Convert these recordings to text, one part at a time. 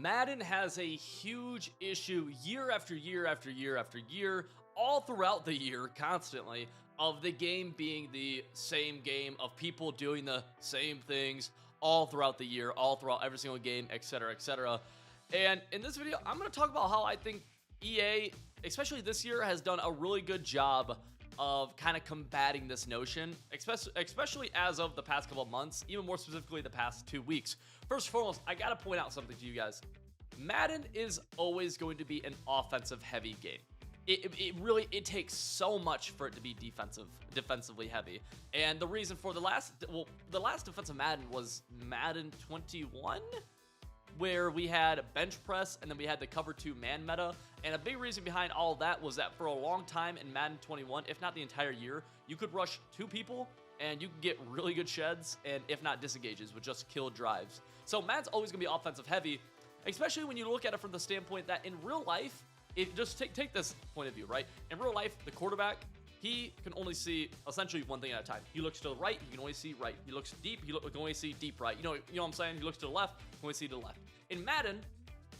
Madden has a huge issue year after year after year after year, all throughout the year, constantly, of the game being the same game, of people doing the same things all throughout the year, all throughout every single game, etc., etc. And in this video, I'm going to talk about how I think EA, especially this year, has done a really good job of kind of combating this notion, especially as of the past couple of months, even more specifically the past 2 weeks. First and foremost, I gotta point out something to you guys. Madden is always going to be an offensive heavy game. It takes so much for it to be defensively heavy. And the reason for the last defensive Madden was Madden 21, where we had bench press and then we had the cover 2 man meta. And a big reason behind all that was that for a long time in Madden 21, if not the entire year, you could rush 2 people and you could get really good sheds and if not disengages with just kill drives. So Madden's always gonna be offensive heavy, especially when you look at it from the standpoint that in real life, just take this point of view, right? In real life, the quarterback, he can only see essentially one thing at a time. He looks to the right, he can only see right. He looks deep, he can only see deep right. You know what I'm saying? He looks to the left, he can only see to the left. In Madden,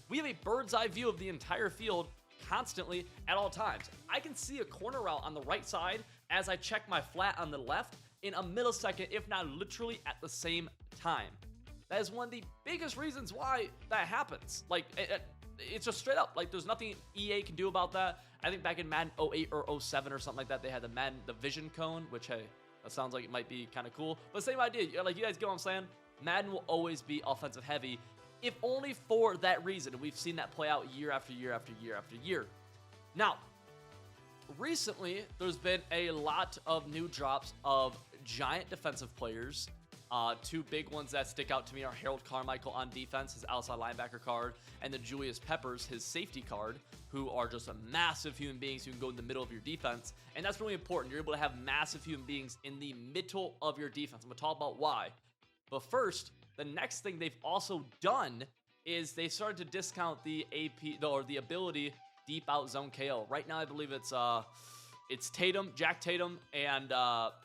we have a bird's eye view of the entire field constantly at all times. I can see a corner route on the right side as I check my flat on the left in a millisecond, if not literally at the same time. That is one of the biggest reasons why that happens. Like, it's just straight up, like, there's nothing EA can do about that. I think back in Madden 08 or 07 or something like that, they had the vision cone, which, hey, that sounds like it might be kind of cool. But same idea, like, you guys get what I'm saying? Madden will always be offensive heavy, if only for that reason. And we've seen that play out year after year after year after year. Now, recently, there's been a lot of new drops of giant defensive players. 2 big ones that stick out to me are Harold Carmichael on defense, his outside linebacker card, and the Julius Peppers, his safety card, who are just a massive human beings who can go in the middle of your defense. And that's really important. You're able to have massive human beings in the middle of your defense. I'm going to talk about why. But first, the next thing they've also done is they started to discount the AP, or the ability deep out zone KO. Right now, I believe it's Tatum, Jack Tatum, and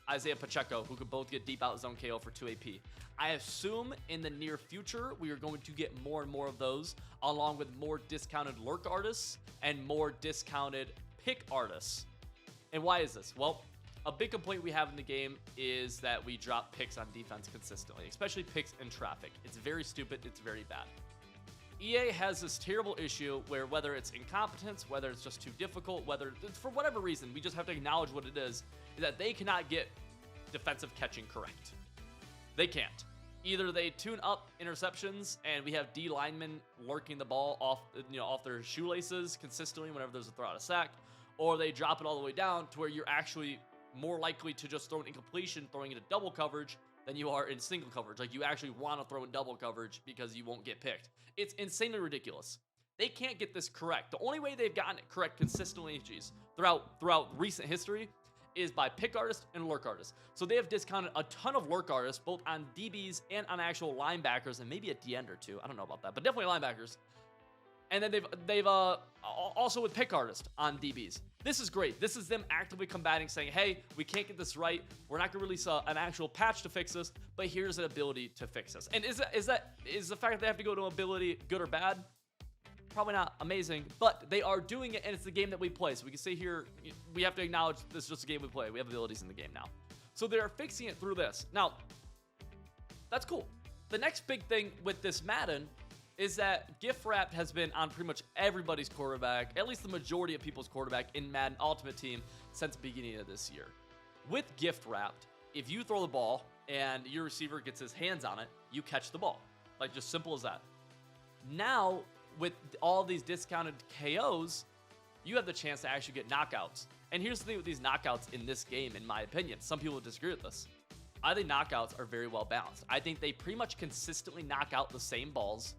Isaiah Pacheco, who could both get deep out zone KO for 2 AP. I assume in the near future, we are going to get more and more of those, along with more discounted lurk artists and more discounted pick artists. And why is this? Well, a big complaint we have in the game is that we drop picks on defense consistently, especially picks in traffic. It's very stupid. It's very bad. EA has this terrible issue where whether it's incompetence, whether it's just too difficult, whether for whatever reason, we just have to acknowledge what it is that they cannot get defensive catching correct. They can't. Either they tune up interceptions and we have D linemen lurking the ball off their shoelaces consistently whenever there's a throw out of sack, or they drop it all the way down to where you're actually more likely to just throw an incompletion, throwing into double coverage, than you are in single coverage. Like, you actually want to throw in double coverage because you won't get picked. It's insanely ridiculous. They can't get this correct. The only way they've gotten it correct consistently, throughout recent history, is by pick artists and lurk artists. So they have discounted a ton of lurk artists, both on DBs and on actual linebackers, and maybe a D-end or 2. I don't know about that, but definitely linebackers. And then they've also with pick artists on DBs. This is great. This is them actively combating, saying, hey, we can't get this right. We're not going to release an actual patch to fix this, but here's an ability to fix this. And is the fact that they have to go to ability good or bad? Probably not amazing, but they are doing it, and it's the game that we play. So we can say here, we have to acknowledge this is just a game we play. We have abilities in the game now. So they're fixing it through this. Now, that's cool. The next big thing with this Madden is that gift wrapped has been on pretty much everybody's quarterback, at least the majority of people's quarterback in Madden Ultimate Team since the beginning of this year. With gift wrapped, if you throw the ball and your receiver gets his hands on it, you catch the ball. Like, just simple as that. Now, with all these discounted KOs, you have the chance to actually get knockouts. And here's the thing with these knockouts in this game, in my opinion. Some people disagree with this. I think knockouts are very well balanced. I think they pretty much consistently knock out the same balls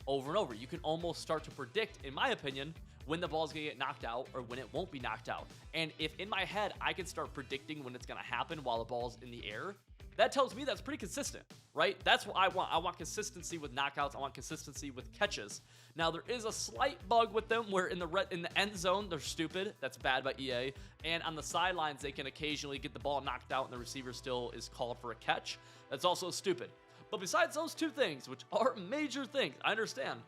over and over. You can almost start to predict, in my opinion, when the ball's gonna get knocked out or when it won't be knocked out. And if in my head I can start predicting when it's gonna happen while the ball's in the air, that tells me that's pretty consistent, right? That's what I want. I want consistency with knockouts. I want consistency with catches. Now, there is a slight bug with them where in the end zone, they're stupid. That's bad by EA. And on the sidelines, they can occasionally get the ball knocked out and the receiver still is called for a catch. That's also stupid. But besides those two things, which are major things, I understand,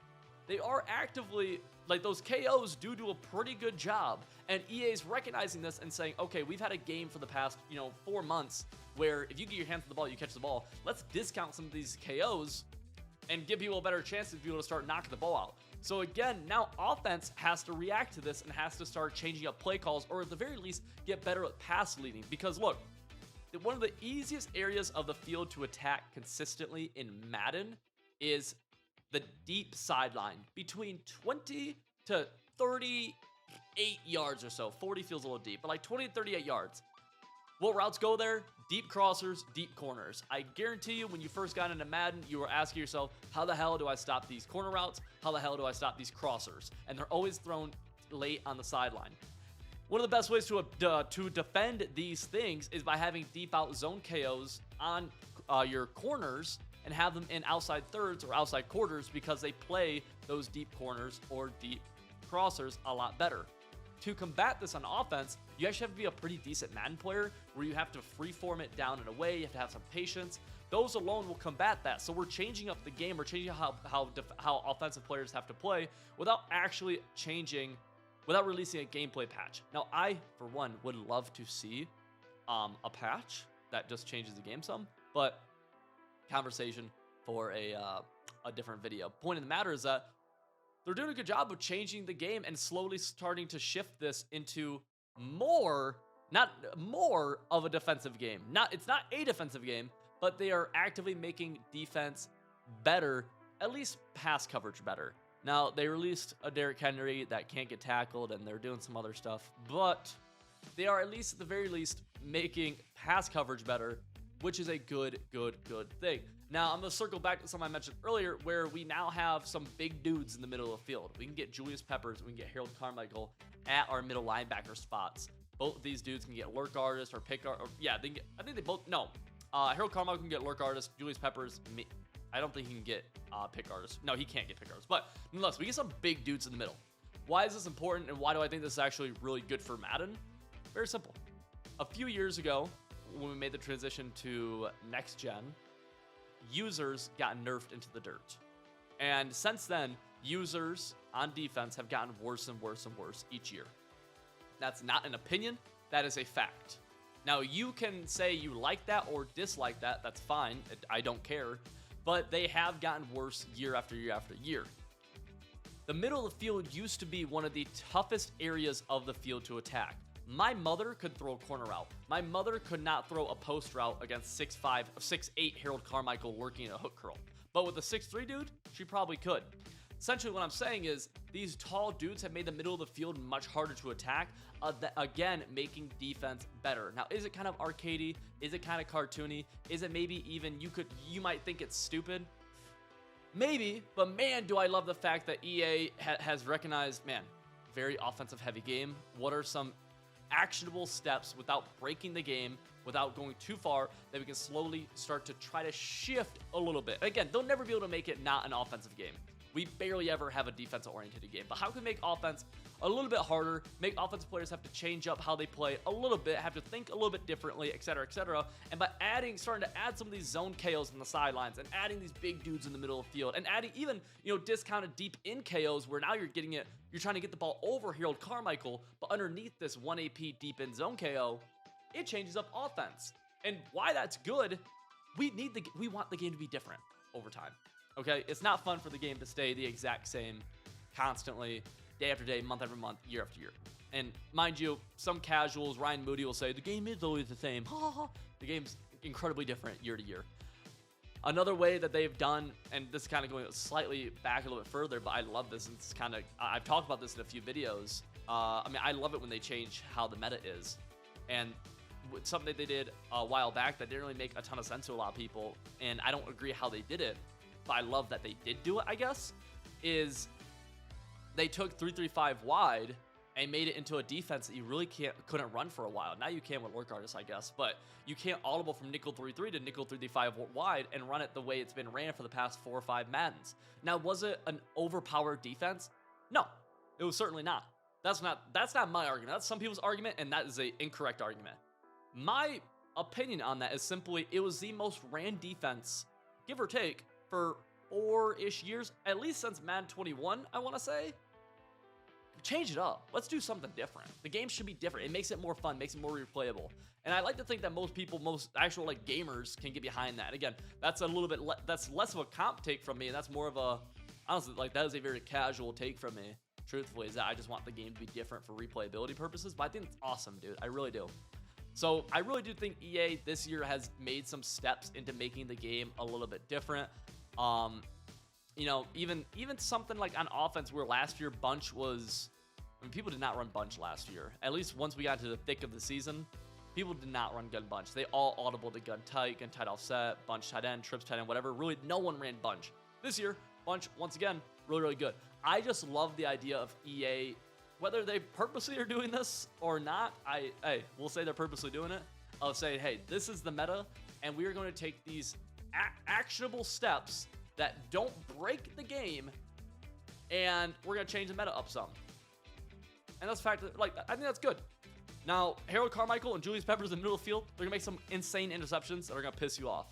they are actively, like, those KOs do a pretty good job. And EA's recognizing this and saying, okay, we've had a game for the past, 4 months where if you get your hands on the ball, you catch the ball. Let's discount some of these KOs and give people a better chance to be able to start knocking the ball out. So again, now offense has to react to this and has to start changing up play calls, or at the very least, get better at pass leading. Because look, one of the easiest areas of the field to attack consistently in Madden is the deep sideline, between 20 to 38 yards or so. 40 feels a little deep, but like 20 to 38 yards. What routes go there? Deep crossers, deep corners. I guarantee you, when you first got into Madden, you were asking yourself, how the hell do I stop these corner routes? How the hell do I stop these crossers? And they're always thrown late on the sideline. One of the best ways to defend these things is by having deep out zone KOs on your corners and have them in outside thirds or outside quarters, because they play those deep corners or deep crossers a lot better. To combat this on offense, you actually have to be a pretty decent Madden player, where you have to freeform it down and away. You have to have some patience. Those alone will combat that. So we're changing up the game. We're changing how offensive players have to play without actually without releasing a gameplay patch. Now, I, for one, would love to see a patch that just changes the game some, but conversation for a different video. Point of the matter is that they're doing a good job of changing the game and slowly starting to shift this into not more of a defensive game. It's not a defensive game, but they are actively making defense better, at least pass coverage better. Now, they released a Derrick Henry that can't get tackled, and they're doing some other stuff, but they are at least, at the very least, making pass coverage better, which is a good thing. Now, I'm going to circle back to something I mentioned earlier, where we now have some big dudes in the middle of the field. We can get Julius Peppers, we can get Harold Carmichael at our middle linebacker spots. Both of these dudes can get lurk artist or pick art. I think they both, no. Harold Carmichael can get lurk artist. Julius Peppers, I don't think he can get pick artist. No, he can't get pick artist. But nonetheless, we get some big dudes in the middle. Why is this important, and why do I think this is actually really good for Madden? Very simple. A few years ago, when we made the transition to next gen, users got nerfed into the dirt. And since then, users on defense have gotten worse and worse and worse each year. That's not an opinion, that is a fact. Now, you can say you like that or dislike that, that's fine, I don't care, but they have gotten worse year after year after year. The middle of the field used to be one of the toughest areas of the field to attack. My mother could throw a corner route. My mother could not throw a post route against 6'5", 6'8" Harold Carmichael working in a hook curl. But with a 6'3" dude, she probably could. Essentially, what I'm saying is these tall dudes have made the middle of the field much harder to attack, again, making defense better. Now, is it kind of arcadey? Is it kind of cartoony? Is it maybe even you might think it's stupid? Maybe, but man, do I love the fact that EA has recognized, man, very offensive heavy game. What are some actionable steps without breaking the game, without going too far, that we can slowly start to try to shift a little bit? Again, they'll never be able to make it not an offensive game. We barely ever have a defensive-oriented game, but how can we make offense a little bit harder, make offensive players have to change up how they play a little bit, have to think a little bit differently, etc., etc., and by starting to add some of these zone KOs on the sidelines, and adding these big dudes in the middle of the field, and adding even, discounted deep in KOs, where now you're trying to get the ball over Harold Carmichael, but underneath this 1 AP deep in zone KO, it changes up offense. And why that's good, we want the game to be different over time. Okay, it's not fun for the game to stay the exact same constantly, day after day, month after month, year after year. And mind you, some casuals, Ryan Moody will say, the game is always the same. The game's incredibly different year to year. Another way that they've done, and this is kind of going slightly back a little bit further, but I love this, and it's kind of, I've talked about this in a few videos. I love it when they change how the meta is. And something that they did a while back that didn't really make a ton of sense to a lot of people, and I don't agree how they did it, but I love that they did do it, I guess, is they took 3-3-5 wide and made it into a defense that you really couldn't run for a while. Now you can with lurk artists, I guess, but you can't audible from nickel 3-3 to nickel 3-5 wide and run it the way it's been ran for the past 4 or 5 Maddens. Now, was it an overpowered defense? No, it was certainly not. That's not my argument. That's some people's argument, and that is an incorrect argument. My opinion on that is simply it was the most ran defense, give or take, for 4-ish years, at least since Madden 21, I want to say. Change it up. Let's do something different. The game should be different. It makes it more fun, makes it more replayable. And I like to think that most people, most actual like gamers can get behind that. Again, that's a little bit, that's less of a comp take from me, and that's more of a, honestly, like that is a very casual take from me, truthfully, is that I just want the game to be different for replayability purposes. But I think it's awesome, dude. I really do. So I really do think EA this year has made some steps into making the game a little bit different. You know, even something like on offense where last year bunch was, I mean, people did not run bunch last year. At least once we got to the thick of the season, people did not run gun bunch. They all audible to gun tight offset, bunch tight end, trips tight end, whatever. Really, no one ran bunch. This year, bunch, once again, really, really good. I just love the idea of EA, whether they purposely are doing this or not, we'll say they're purposely doing it, of saying, hey, this is the meta, and we are going to take these actionable steps that don't break the game, and we're going to change the meta up some. And that's a fact that, like, I think that's good. Now, Harold Carmichael and Julius Peppers in the middle of the field, they're going to make some insane interceptions that are going to piss you off.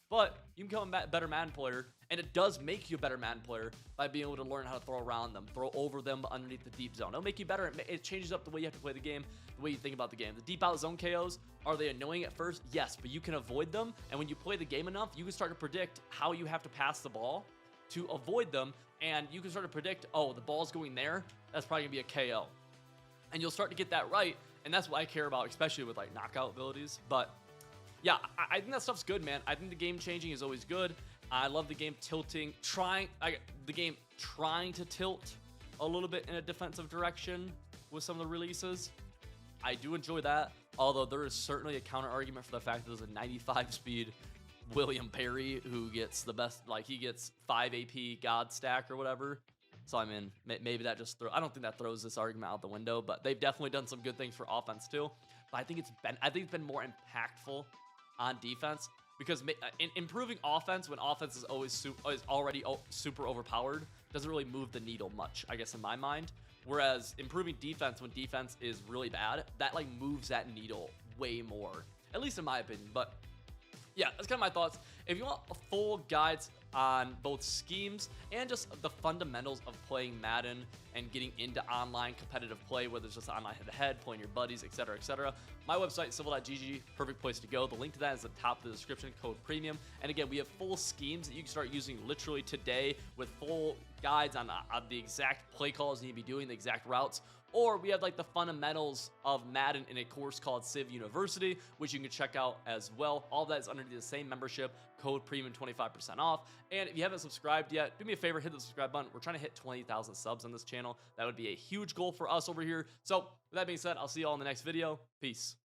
But you can become a better Madden player, and it does make you a better Madden player by being able to learn how to throw around them, throw over them underneath the deep zone. It'll make you better. It changes up the way you have to play the game, the way you think about the game. The deep out zone KOs, are they annoying at first? Yes, but you can avoid them. And when you play the game enough, you can start to predict how you have to pass the ball to avoid them. And you can start to predict, oh, the ball's going there. That's probably going to be a KO. And you'll start to get that right. And that's what I care about, especially with like knockout abilities. But yeah, I think that stuff's good, man. I think the game changing is always good. I love the game tilting, trying to tilt a little bit in a defensive direction with some of the releases. I do enjoy that, although there is certainly a counter argument for the fact that there's a 95 speed William Perry who gets the best, like he gets 5 AP God stack or whatever. So I mean, maybe that just I don't think that throws this argument out the window, but they've definitely done some good things for offense too. But I think it's been more impactful on defense, because in improving offense when offense is already super overpowered doesn't really move the needle much, I guess, in my mind. Whereas improving defense when defense is really bad, that like moves that needle way more, at least in my opinion. But yeah, that's kind of my thoughts. If you want a full guides on both schemes and just the fundamentals of playing Madden and getting into online competitive play, whether it's just online head-to-head, playing your buddies, etc., etc., my website, civil.gg, perfect place to go. The link to that is at the top of the description, code premium. And again, we have full schemes that you can start using literally today with full guides on the exact play calls you need to be doing, the exact routes. Or we have like the fundamentals of Madden in a course called Civ University, which you can check out as well. All of that is underneath the same membership, code premium 25% off. And if you haven't subscribed yet, do me a favor, hit the subscribe button. We're trying to hit 20,000 subs on this channel. That would be a huge goal for us over here. So with that being said, I'll see you all in the next video. Peace.